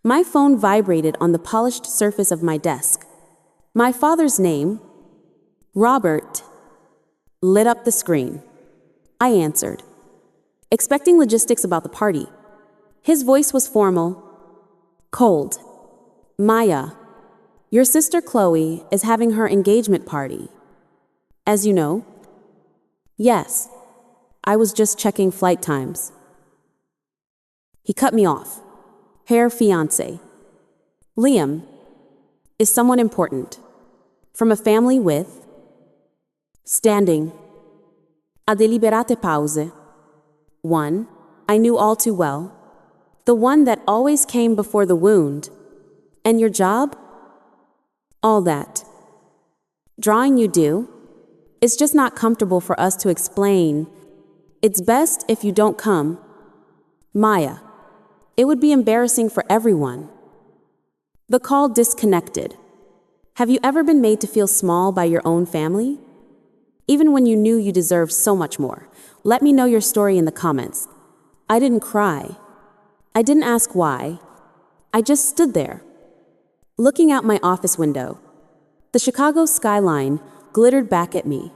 My phone vibrated on the polished surface of my desk. My father's name, Robert, lit up the screen. I answered, expecting logistics about the party. His voice was formal, cold. Maya, your sister Chloe is having her engagement party. As you know? Yes. I was just checking flight times. He cut me off. Her fiancé, Liam, is someone important. From a family with standing. A deliberate pause. One I knew all too well. The one that always came before the wound. And your job? All that. Drawing you do? It's just not comfortable for us to explain. It's best if you don't come. Maya. It would be embarrassing for everyone. The call disconnected. Have you ever been made to feel small by your own family? Even when you knew you deserved so much more. Let me know your story in the comments. I didn't cry. I didn't ask why. I just stood there, looking out my office window. The Chicago skyline glittered back at me.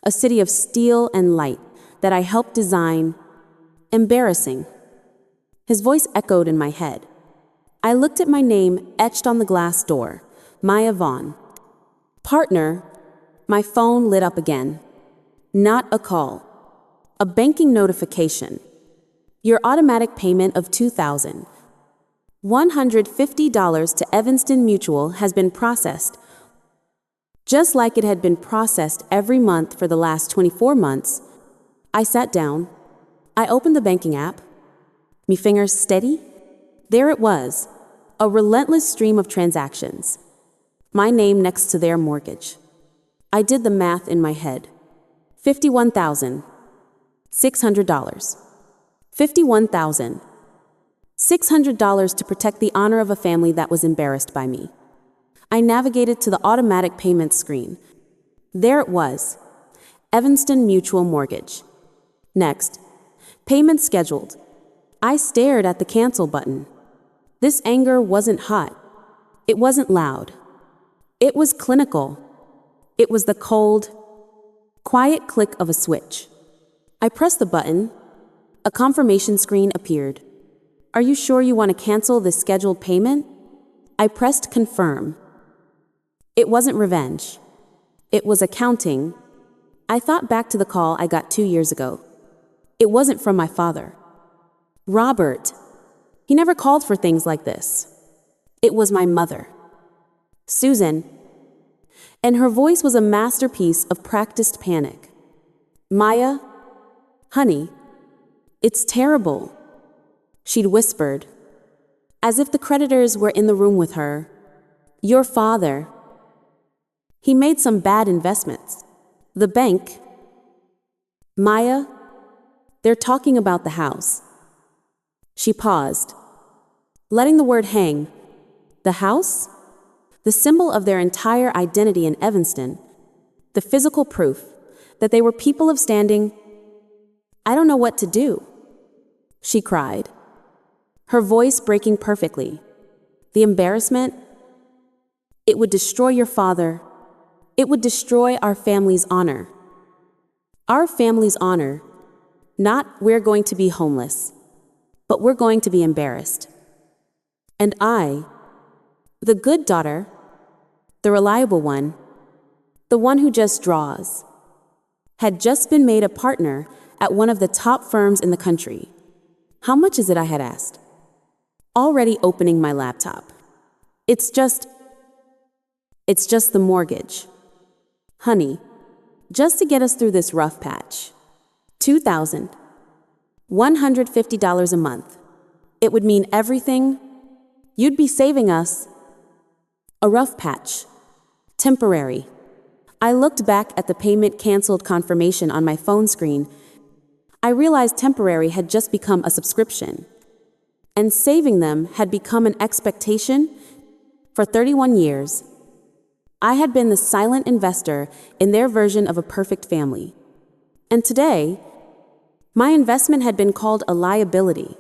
A city of steel and light that I helped design. Embarrassing. His voice echoed in my head. I looked at my name etched on the glass door, Maya Vaughn. Partner, my phone lit up again. Not a call. A banking notification. Your automatic payment of $2,150 to Evanston Mutual has been processed. Just like it had been processed every month for the last 24 months, I sat down. I opened the banking app. Me fingers steady. There it was, a relentless stream of transactions. My name next to their mortgage. I did the math in my head. $51,600. $51,600 to protect the honor of a family that was embarrassed by me. I navigated to the automatic payment screen. There it was, Evanston Mutual Mortgage. Next, payment scheduled. I stared at the cancel button. This anger wasn't hot. It wasn't loud. It was clinical. It was the cold, quiet click of a switch. I pressed the button. A confirmation screen appeared. Are you sure you want to cancel this scheduled payment? I pressed confirm. It wasn't revenge. It was accounting. I thought back to the call I got 2 years ago. It wasn't from my father. Robert. He never called for things like this. It was my mother, Susan, and her voice was a masterpiece of practiced panic. Maya, honey, it's terrible, she'd whispered, as if the creditors were in the room with her. Your father, he made some bad investments. The bank. Maya, they're talking about the house. She paused, letting the word hang. The house? The symbol of their entire identity in Evanston. The physical proof that they were people of standing. I don't know what to do, she cried, her voice breaking perfectly. The embarrassment, it would destroy your father. It would destroy our family's honor. Our family's honor. Not we're going to be homeless, but we're going to be embarrassed. And I, the good daughter, the reliable one, the one who just draws, had just been made a partner at one of the top firms in the country. How much is it, I had asked? Already opening my laptop. It's just the mortgage. Honey, just to get us through this rough patch. $2,150 a month. It would mean everything. You'd be saving us. A rough patch. Temporary. I looked back at the payment canceled confirmation on my phone screen. I realized temporary had just become a subscription. And saving them had become an expectation. For 31 years, I had been the silent investor in their version of a perfect family. And today, my investment had been called a liability.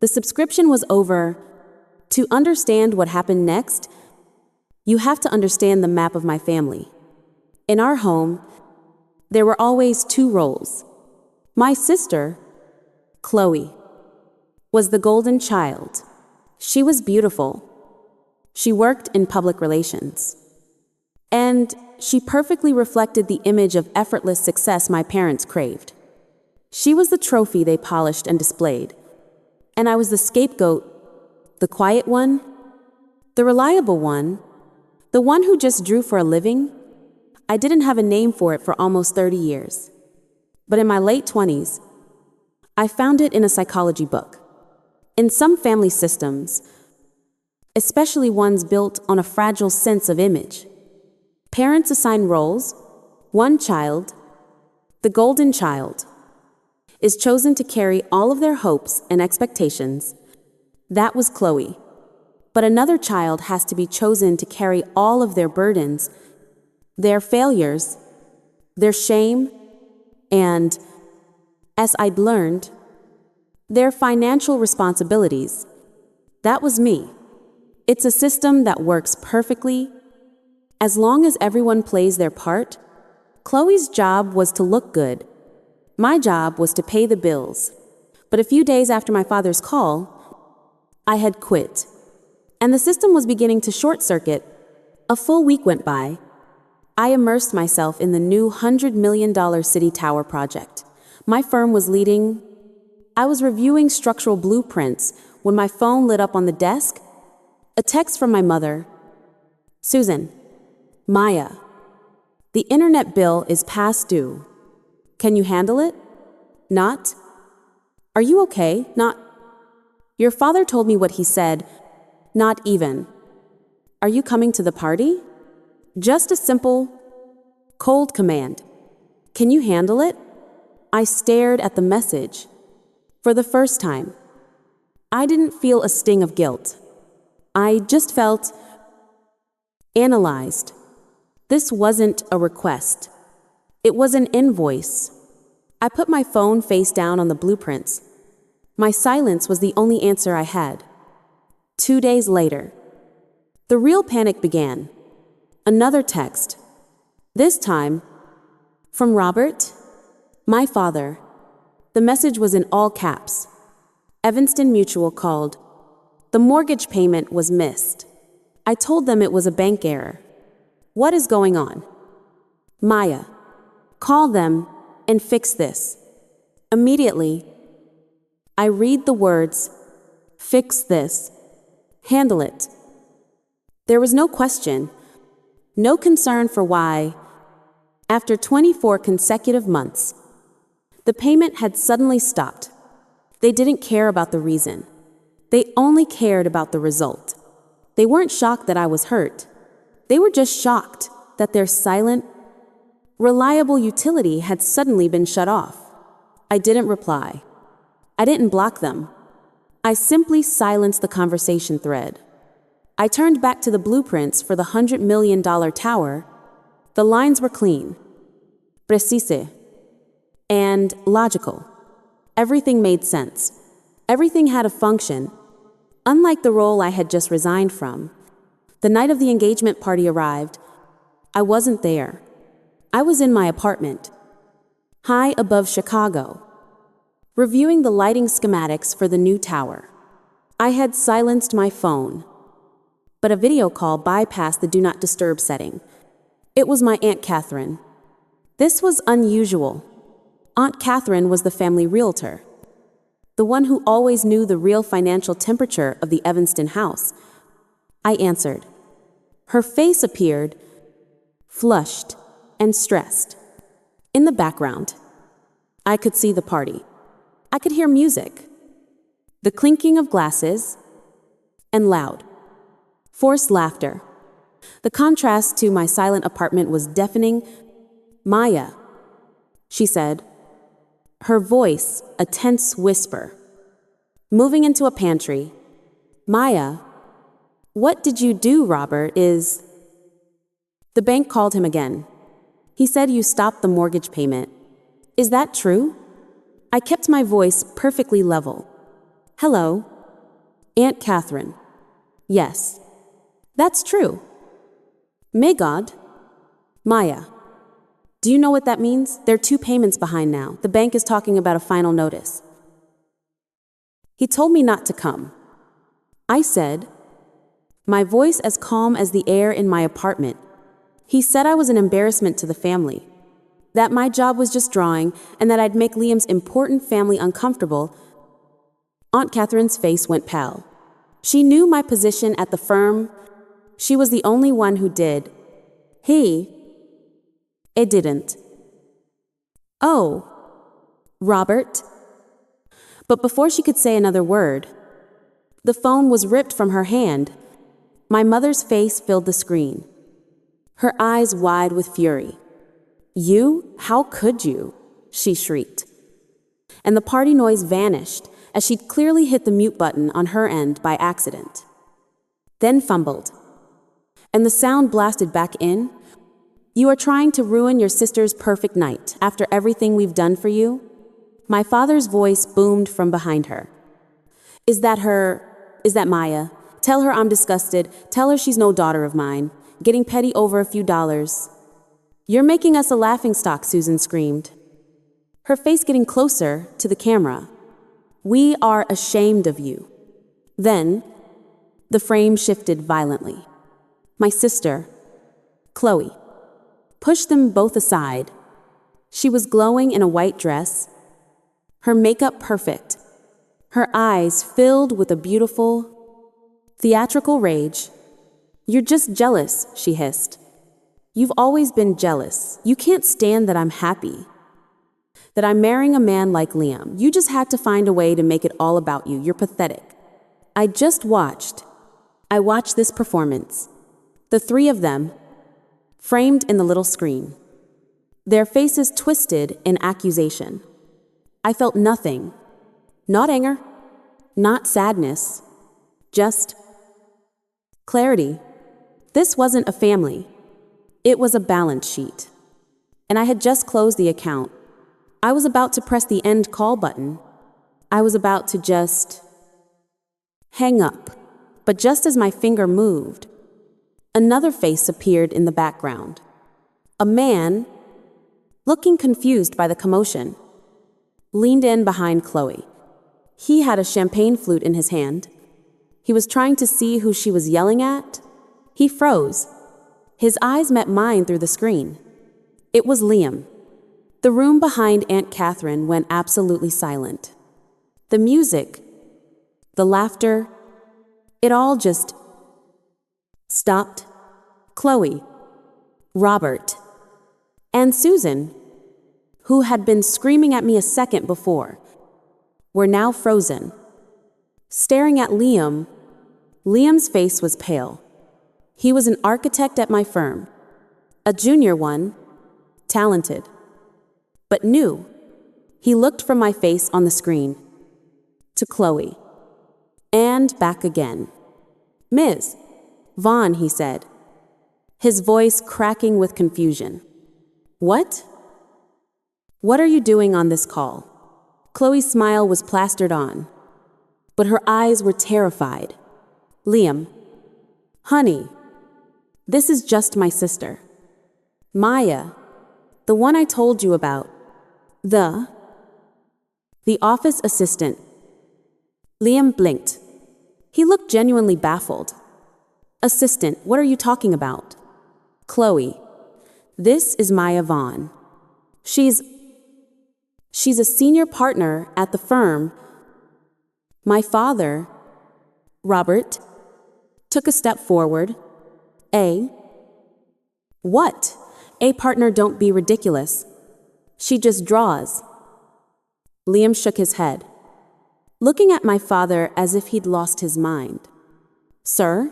The subscription was over. To understand what happened next, you have to understand the map of my family. In our home, there were always two roles. My sister, Chloe, was the golden child. She was beautiful. She worked in public relations. And she perfectly reflected the image of effortless success my parents craved. She was the trophy they polished and displayed. And I was the scapegoat, the quiet one, the reliable one, the one who just drew for a living. I didn't have a name for it for almost 30 years. But in my late 20s, I found it in a psychology book. In some family systems, especially ones built on a fragile sense of image, parents assign roles. One child, the golden child, is chosen to carry all of their hopes and expectations. That was Chloe. But another child has to be chosen to carry all of their burdens, their failures, their shame, and, as I'd learned, their financial responsibilities. That was me. It's a system that works perfectly. As long as everyone plays their part, Chloe's job was to look good. My job was to pay the bills. But a few days after my father's call, I had quit. And the system was beginning to short-circuit. A full week went by. I immersed myself in the new $100 million city tower project. My firm was leading. I was reviewing structural blueprints when my phone lit up on the desk. A text from my mother. Susan, Maya, the internet bill is past due. Can you handle it? Not? Are you okay? Not. Your father told me what he said. Not even. Are you coming to the party? Just a simple, cold command. Can you handle it? I stared at the message. For the first time, I didn't feel a sting of guilt. I just felt analyzed. This wasn't a request. It was an invoice. I put my phone face down on the blueprints. My silence was the only answer I had. 2 days later, the real panic began. Another text. This time, from Robert, my father. The message was in all caps. Evanston Mutual called. The mortgage payment was missed. I told them it was a bank error. What is going on? Maya, call them and fix this. Immediately, I read the words, fix this, handle it. There was no question, no concern for why. After 24 consecutive months, the payment had suddenly stopped. They didn't care about the reason. They only cared about the result. They weren't shocked that I was hurt. They were just shocked that their silent, reliable utility had suddenly been shut off. I didn't reply. I didn't block them. I simply silenced the conversation thread. I turned back to the blueprints for the $100 million tower. The lines were clean, precise, and logical. Everything made sense. Everything had a function. Unlike the role I had just resigned from, the night of the engagement party arrived. I wasn't there. I was in my apartment, high above Chicago, reviewing the lighting schematics for the new tower. I had silenced my phone, but a video call bypassed the Do Not Disturb setting. It was my Aunt Catherine. This was unusual. Aunt Catherine was the family realtor, the one who always knew the real financial temperature of the Evanston house. I answered. Her face appeared, flushed and stressed. In the background, I could see the party. I could hear music, the clinking of glasses, and loud, forced laughter. The contrast to my silent apartment was deafening. Maya, she said, her voice a tense whisper. Moving into a pantry. Maya, what did you do, Robert? The bank called him again. He said you stopped the mortgage payment. Is that true? I kept my voice perfectly level. Hello, Aunt Catherine. Yes, that's true. May God. Maya, do you know what that means? There are 2 payments behind now. The bank is talking about a final notice. He told me not to come. I said, my voice as calm as the air in my apartment. He said I was an embarrassment to the family, that my job was just drawing, and that I'd make Liam's important family uncomfortable. Aunt Catherine's face went pale. She knew my position at the firm. She was the only one who did. It didn't. Oh, Robert. But before she could say another word, the phone was ripped from her hand. My mother's face filled the screen, her eyes wide with fury. You? How could you? She shrieked. And the party noise vanished as she'd clearly hit the mute button on her end by accident. Then fumbled. And the sound blasted back in. You are trying to ruin your sister's perfect night after everything we've done for you? My father's voice boomed from behind her. Is that her? Is that Maya? Tell her I'm disgusted. Tell her she's no daughter of mine. Getting petty over a few dollars. You're making us a laughingstock, Susan screamed, her face getting closer to the camera. We are ashamed of you. Then, the frame shifted violently. My sister, Chloe, pushed them both aside. She was glowing in a white dress, her makeup perfect, her eyes filled with a beautiful, theatrical rage. You're just jealous, she hissed. You've always been jealous. You can't stand that I'm happy, that I'm marrying a man like Liam. You just had to find a way to make it all about you. You're pathetic. I watched this performance. The 3 of them, framed in the little screen, their faces twisted in accusation. I felt nothing. Not anger, not sadness, just clarity. This wasn't a family. It was a balance sheet. And I had just closed the account. I was about to press the end call button. I was about to just hang up. But just as my finger moved, another face appeared in the background. A man, looking confused by the commotion, leaned in behind Chloe. He had a champagne flute in his hand. He was trying to see who she was yelling at. He froze. His eyes met mine through the screen. It was Liam. The room behind Aunt Catherine went absolutely silent. The music, the laughter, it all just stopped. Chloe, Robert, and Susan, who had been screaming at me a second before, were now frozen, staring at Liam. Liam's face was pale. He was an architect at my firm, a junior one, talented, but new. He looked from my face on the screen to Chloe, and back again. Ms. Vaughn, he said, his voice cracking with confusion. What? What are you doing on this call? Chloe's smile was plastered on, but her eyes were terrified. Liam, honey, this is just my sister. Maya, the one I told you about. The office assistant. Liam blinked. He looked genuinely baffled. Assistant, what are you talking about? Chloe, this is Maya Vaughn. She's a senior partner at the firm. My father, Robert, took a step forward. What? A partner, don't be ridiculous. She just draws. Liam shook his head, looking at my father as if he'd lost his mind. Sir,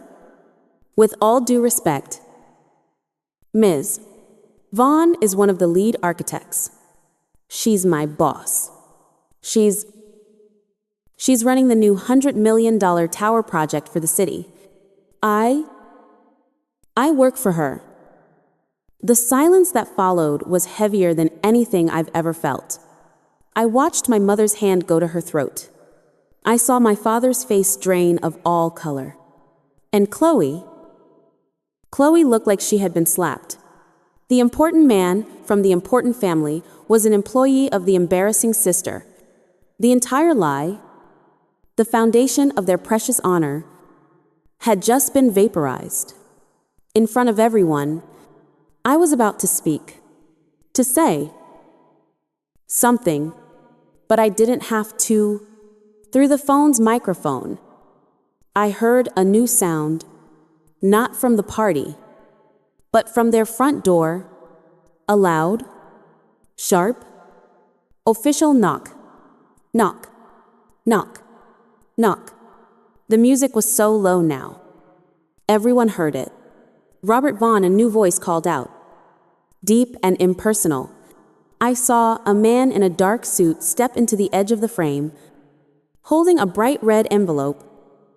with all due respect, Ms. Vaughn is one of the lead architects. She's my boss. She's running the new $100 million tower project for the city. I work for her. The silence that followed was heavier than anything I've ever felt. I watched my mother's hand go to her throat. I saw my father's face drain of all color. And Chloe looked like she had been slapped. The important man from the important family was an employee of the embarrassing sister. The entire lie, the foundation of their precious honor, had just been vaporized. In front of everyone, I was about to speak, to say something, but I didn't have to. Through the phone's microphone, I heard a new sound, not from the party, but from their front door, a loud, sharp, official knock. Knock, knock, knock. The music was so low now. Everyone heard it. Robert Vaughn, a new voice, called out. Deep and impersonal. I saw a man in a dark suit step into the edge of the frame, holding a bright red envelope.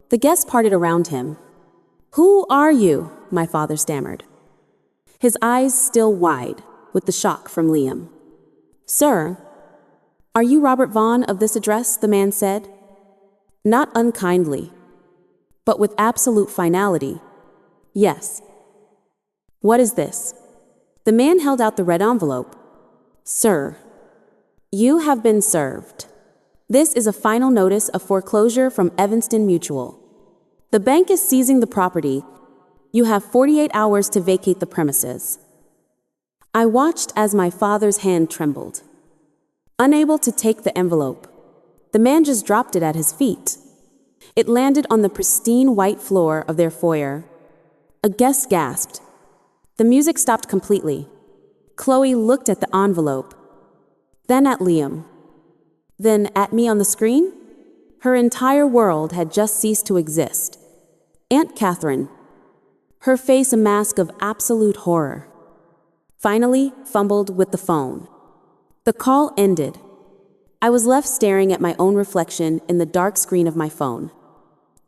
The guests parted around him. "Who are you?" my father stammered, his eyes still wide with the shock from Liam. "Sir, are you Robert Vaughn of this address?" the man said. Not unkindly, but with absolute finality. "Yes." "What is this?" The man held out the red envelope. "Sir, you have been served. This is a final notice of foreclosure from Evanston Mutual. The bank is seizing the property. You have 48 hours to vacate the premises." I watched as my father's hand trembled. Unable to take the envelope, the man just dropped it at his feet. It landed on the pristine white floor of their foyer. A guest gasped. The music stopped completely. Chloe looked at the envelope, then at Liam, then at me on the screen. Her entire world had just ceased to exist. Aunt Catherine, her face a mask of absolute horror, finally fumbled with the phone. The call ended. I was left staring at my own reflection in the dark screen of my phone.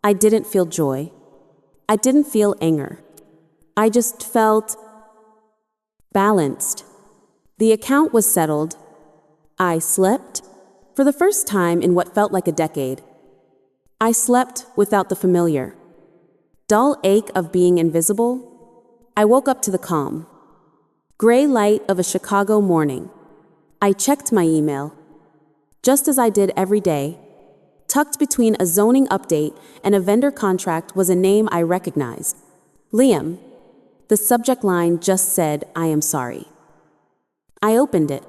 I didn't feel joy. I didn't feel anger. I just felt balanced. The account was settled. I slept for the first time in what felt like a decade. I slept without the familiar dull ache of being invisible. I woke up to the calm gray light of a Chicago morning. I checked my email, just as I did every day. Tucked between a zoning update and a vendor contract was a name I recognized. Liam. The subject line just said, "I am sorry." I opened it.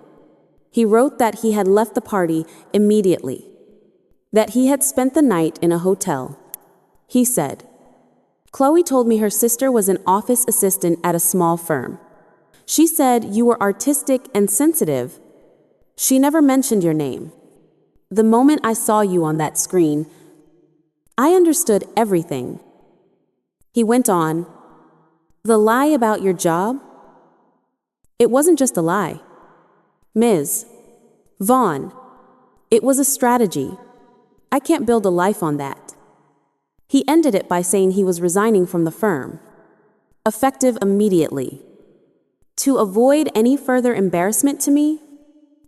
He wrote that he had left the party immediately, that he had spent the night in a hotel. He said, "Chloe told me her sister was an office assistant at a small firm. She said you were artistic and sensitive. She never mentioned your name. The moment I saw you on that screen, I understood everything." He went on, "The lie about your job? It wasn't just a lie. Ms. Vaughn, it was a strategy. I can't build a life on that." He ended it by saying he was resigning from the firm, effective immediately. To avoid any further embarrassment to me,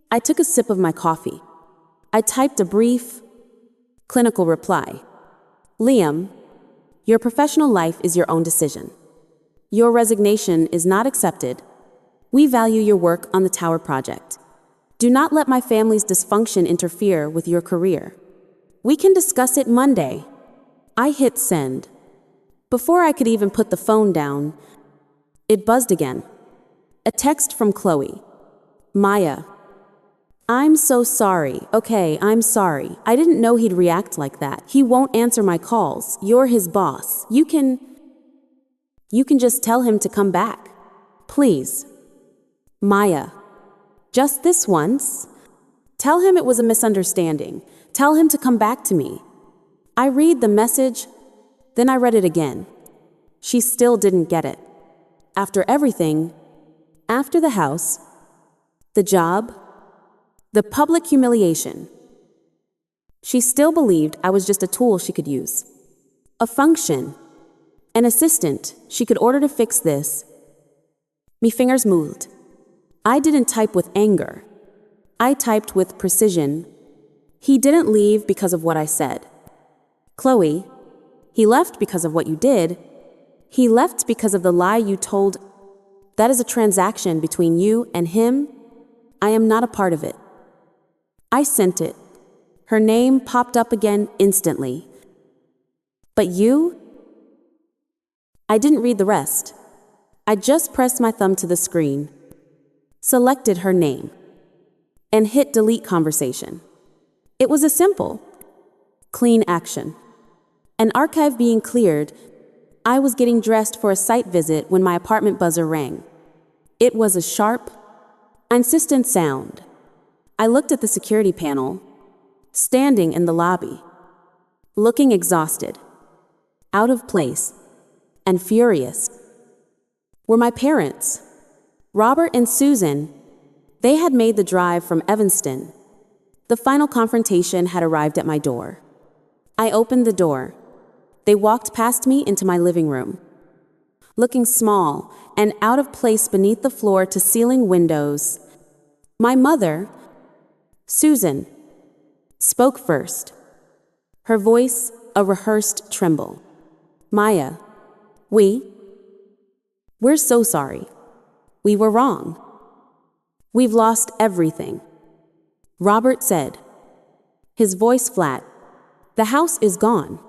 I took a sip of my coffee. I typed a brief, clinical reply. "Liam, your professional life is your own decision. Your resignation is not accepted. We value your work on the tower project. Do not let my family's dysfunction interfere with your career. We can discuss it Monday." I hit send. Before I could even put the phone down, it buzzed again. A text from Chloe. "Maya. I'm so sorry. Okay, I'm sorry. I didn't know he'd react like that. He won't answer my calls. You're his boss. You can just tell him to come back. Please. Maya. Just this once. Tell him it was a misunderstanding. Tell him to come back to me." I read the message, then I read it again. She still didn't get it. After everything, after the house, the job, the public humiliation, she still believed I was just a tool she could use. A function, an assistant she could order to fix this. Me fingers moved. I didn't type with anger. I typed with precision. He didn't leave because of what I said. "Chloe," He left because of what you did. He left because of the lie you told. That is a transaction between you and him. I am not a part of it. I sent it. Her name popped up again instantly. But you? I didn't read the rest. I just pressed my thumb to the screen, selected her name, and hit delete conversation. It was a simple, clean action. An archive being cleared. I was getting dressed for a site visit when my apartment buzzer rang. It was a sharp, insistent sound. I looked at the security panel, standing in the lobby, looking exhausted, out of place, and furious. Were my parents, Robert and Susan. They had made the drive from Evanston. The final confrontation had arrived at my door. I opened the door. They walked past me into my living room, looking small and out of place beneath the floor-to-ceiling windows. My mother, Susan, spoke first, her voice a rehearsed tremble. Maya, we're so sorry. We were wrong. We've lost everything. Robert said, his voice flat. The house is gone.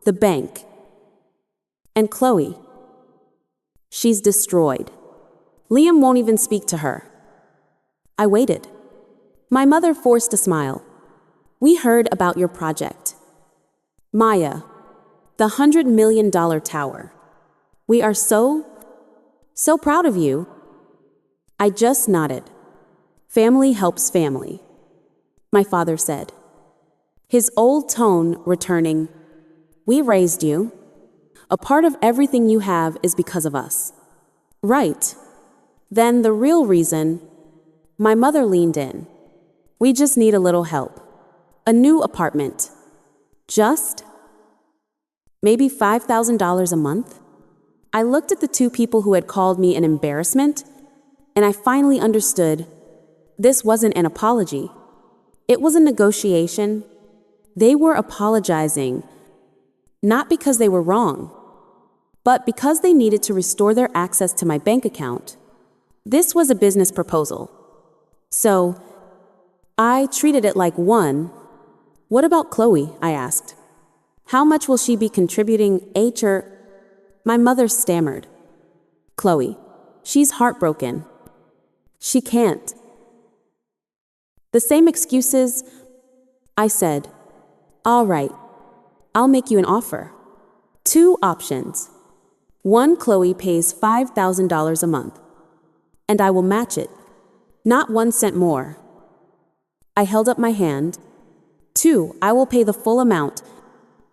The bank. And Chloe. She's destroyed. Liam won't even speak to her. I waited. My mother forced a smile. We heard about your project. Maya, the $100 million tower. We are so proud of you. I just nodded. Family helps family, my father said, his old tone returning. We raised you. A part of everything you have is because of us. Right. Then the real reason, my mother leaned in. We just need a little help. A new apartment. Just maybe $5,000 a month? I looked at the two people who had called me an embarrassment, and I finally understood. This wasn't an apology. It was a negotiation. They were apologizing, not because they were wrong, but because they needed to restore their access to my bank account. This was a business proposal. So, I treated it like one. What about Chloe? I asked. How much will she be contributing? My mother stammered. Chloe, she's heartbroken. She can't. The same excuses. I said, all right, I'll make you an offer. 2 options. 1, Chloe pays $5,000 a month, and I will match it, not 1 cent more. I held up my hand. 2, I will pay the full amount,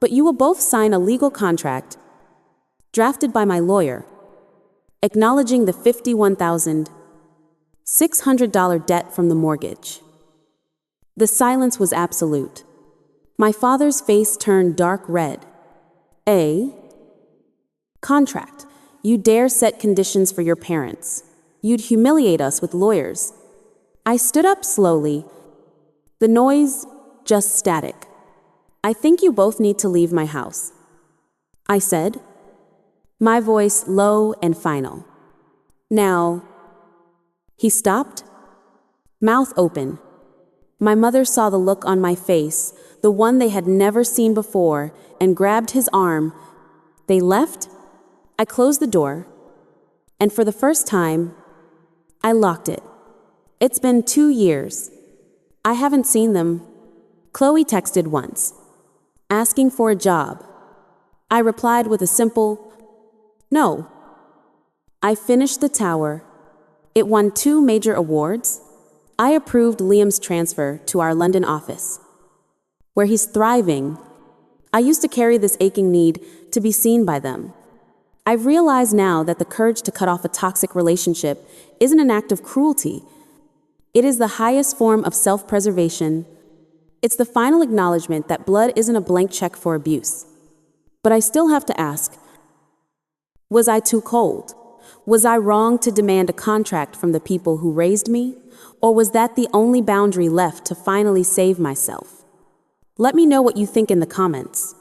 but you will both sign a legal contract, drafted by my lawyer, acknowledging the $51,600 debt from the mortgage. The silence was absolute. My father's face turned dark red. A contract. You dare set conditions for your parents. You'd humiliate us with lawyers. I stood up slowly. The noise, just static. I think you both need to leave my house, I said, my voice low and final. Now, he stopped, mouth open. My mother saw the look on my face, the one they had never seen before, and grabbed his arm. They left. I closed the door, and for the first time, I locked it. It's been 2 years. I haven't seen them. Chloe texted once, asking for a job. I replied with a simple, no. I finished the tower. It won 2 major awards. I approved Liam's transfer to our London office, where he's thriving. I used to carry this aching need to be seen by them. I've realized now that the courage to cut off a toxic relationship isn't an act of cruelty. It is the highest form of self-preservation. It's the final acknowledgement that blood isn't a blank check for abuse. But I still have to ask, was I too cold? Was I wrong to demand a contract from the people who raised me? Or was that the only boundary left to finally save myself? Let me know what you think in the comments.